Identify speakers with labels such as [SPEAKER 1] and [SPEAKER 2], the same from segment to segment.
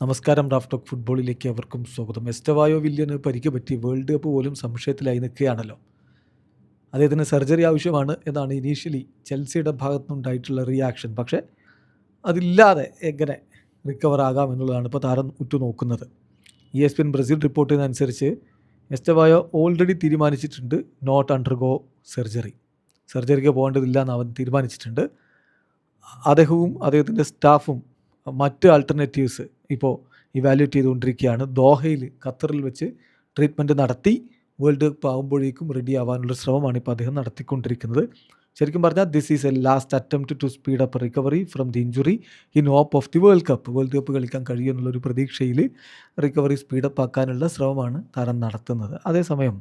[SPEAKER 1] നമസ്കാരം. Raf talk ഫുട്ബോളിലേക്ക് അവർക്കും സ്വാഗതം. എസ്റ്റവായോ വില്യന് പരിക്ക് പറ്റി വേൾഡ് കപ്പ് പോലും സംശയത്തിലായി നിൽക്കുകയാണല്ലോ. അദ്ദേഹത്തിന് സർജറി ആവശ്യമാണ് എന്നാണ് ഇനീഷ്യലി ചെൽസിയുടെ ഭാഗത്തുനിന്നുണ്ടായിട്ടുള്ള റിയാക്ഷൻ. പക്ഷേ അതില്ലാതെ എങ്ങനെ റിക്കവർ ആകാം എന്നുള്ളതാണ് ഇപ്പോൾ താരം ഉറ്റുനോക്കുന്നത്. ESPN ബ്രസീൽ റിപ്പോർട്ട് ചെയ്യുന്നതനുസരിച്ച് എസ്റ്റവായോ ഓൾറെഡി തീരുമാനിച്ചിട്ടുണ്ട് നോട്ട് അണ്ടർഗോ സർജറിക്ക് പോകേണ്ടതില്ല എന്ന് അവൻ തീരുമാനിച്ചിട്ടുണ്ട്. അദ്ദേഹവും അദ്ദേഹത്തിൻ്റെ സ്റ്റാഫും മറ്റ് ആൾട്ടർനേറ്റീവ്സ് ഇപ്പോൾ ഇവാലുവേറ്റ് ചെയ്തുകൊണ്ടിരിക്കുകയാണ്. ദോഹയിൽ ഖത്തറിൽ വെച്ച് ട്രീറ്റ്മെൻറ്റ് നടത്തി വേൾഡ് കപ്പ് ആകുമ്പോഴേക്കും റെഡി ആവാനുള്ള ശ്രമമാണ് ഇപ്പോൾ അദ്ദേഹം നടത്തിക്കൊണ്ടിരിക്കുന്നത്. ശരിക്കും പറഞ്ഞാൽ this is a last attempt to speed up recovery from the injury in hope of the world cup കളിക്കാൻ കഴിയുമെന്നുള്ളൊരു പ്രതീക്ഷയിൽ റിക്കവറി സ്പീഡപ്പ് ആക്കാനുള്ള ശ്രമമാണ് താരം നടത്തുന്നത്. അതേസമയം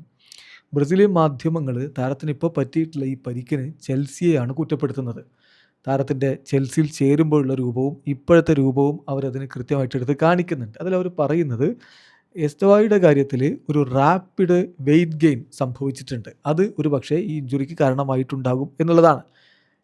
[SPEAKER 1] ബ്രസീലിയൻ മാധ്യമങ്ങൾ താരത്തിന് ഇപ്പോൾ പറ്റിയിട്ടുള്ള ഈ പരിക്കിന് ചെൽസിയെയാണ് കുറ്റപ്പെടുത്തുന്നത്. താരത്തിൻ്റെ ചെൽസിയിൽ ചേരുമ്പോഴുള്ള രൂപവും ഇപ്പോഴത്തെ രൂപവും അവരതിന് കൃത്യമായിട്ട് എടുത്ത് കാണിക്കുന്നുണ്ട്. അതിലവർ പറയുന്നത് എസ്റ്റവായുടെ കാര്യത്തിൽ ഒരു റാപ്പിഡ് വെയ്റ്റ് ഗെയിൻ സംഭവിച്ചിട്ടുണ്ട്. അത് ഒരു പക്ഷേ ഈ ഇഞ്ചുറിക്ക് കാരണമായിട്ടുണ്ടാകും എന്നുള്ളതാണ്.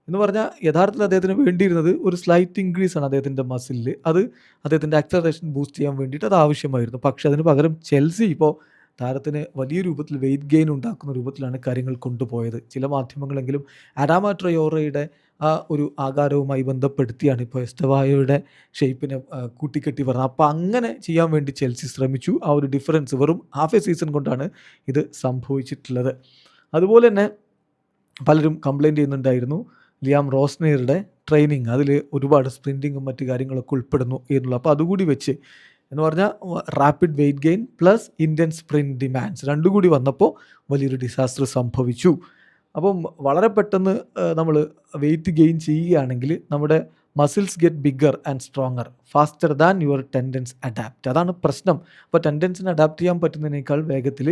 [SPEAKER 1] എന്ന് പറഞ്ഞാൽ യഥാർത്ഥത്തിൽ അദ്ദേഹത്തിന് വേണ്ടിയിരുന്നത് ഒരു സ്ലൈറ്റ് ഇൻക്രീസ് ആണ് അദ്ദേഹത്തിൻ്റെ മസിലിൽ. അത് അദ്ദേഹത്തിൻ്റെ ആക്സലറേഷൻ ബൂസ്റ്റ് ചെയ്യാൻ വേണ്ടിയിട്ട് അത് ആവശ്യമായിരുന്നു. പക്ഷേ അതിന് പകരം ചെൽസി ഇപ്പോൾ താരത്തിന് വലിയ രൂപത്തിൽ വെയ്റ്റ് ഗെയിൻ ഉണ്ടാക്കുന്ന രൂപത്തിലാണ് കാര്യങ്ങൾ കൊണ്ടുപോയത്. ചില മാധ്യമങ്ങളെങ്കിലും അഡാമ ട്രയോറയുടെ ആ ഒരു ആകാരവുമായി ബന്ധപ്പെടുത്തിയാണ് ഇപ്പോൾ എസ്റ്റവായോയുടെ ഷേപ്പിനെ കൂട്ടിക്കെട്ടി പറഞ്ഞത്. അപ്പോൾ അങ്ങനെ ചെയ്യാൻ വേണ്ടി ചെൽസി ശ്രമിച്ചു. ആ ഒരു ഡിഫറൻസ് വെറും ഹാഫ് എ സീസൺ കൊണ്ടാണ് ഇത് സംഭവിച്ചിട്ടുള്ളത്. അതുപോലെ തന്നെ പലരും കംപ്ലയിൻറ്റ് ചെയ്യുന്നുണ്ടായിരുന്നു ലിയാം റോസ്നെയറുടെ ട്രെയിനിങ്, അതിൽ ഒരുപാട് സ്പ്രിൻറ്റിങ്ങും മറ്റു കാര്യങ്ങളൊക്കെ ഉൾപ്പെടുന്നു എന്നുള്ള. അപ്പോൾ അതുകൂടി വെച്ച് എന്ന് പറഞ്ഞാൽ rapid weight gain plus Indian sprint demands രണ്ടും കൂടി വന്നപ്പോൾ വലിയൊരു ഡിസാസ്റ്റർ സംഭവിച്ചു. അപ്പം വളരെ പെട്ടെന്ന് നമ്മൾ വെയ്റ്റ് ഗെയിൻ ചെയ്യുകയാണെങ്കിൽ നമ്മുടെ muscles get bigger and stronger faster than your tendons adapt. അതാണ് പ്രശ്നം. അപ്പോൾ ടെൻഡൻസിന് അഡാപ്റ്റ് ചെയ്യാൻ പറ്റുന്നതിനേക്കാൾ വേഗത്തിൽ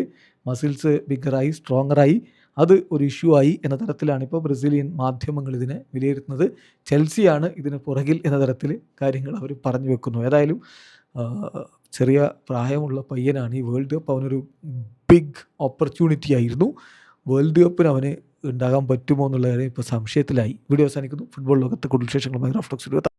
[SPEAKER 1] മസിൽസ് ബിഗ്ഗറായി സ്ട്രോങ്ങറായി അത് ഒരു ഇഷ്യൂ ആയി എന്ന തരത്തിലാണ് ഇപ്പോൾ ബ്രസീലിയൻ മാധ്യമങ്ങൾ ഇതിനെ വിലയിരുത്തുന്നത്. ചെൽസിയാണ് ഇതിന് പുറകിൽ എന്ന തരത്തിൽ കാര്യങ്ങൾ അവർ പറഞ്ഞു വെക്കുന്നു. ഏതായാലും ചെറിയ പ്രായമുള്ള പയ്യനാണ്. ഈ വേൾഡ് കപ്പ് അവനൊരു ബിഗ് ഓപ്പർച്യൂണിറ്റി ആയിരുന്നു. വേൾഡ് കപ്പിന് അവന് ഉണ്ടാകാൻ പറ്റുമോ എന്നുള്ള കാര്യം ഇപ്പോൾ സംശയത്തിലായി. വീഡിയോ അവസാനിക്കുന്നു. ഫുട്ബോൾ ലോകത്തെ കൂടുതൽ വിശേഷങ്ങളുമായി റാഫ് ടോക്സ്.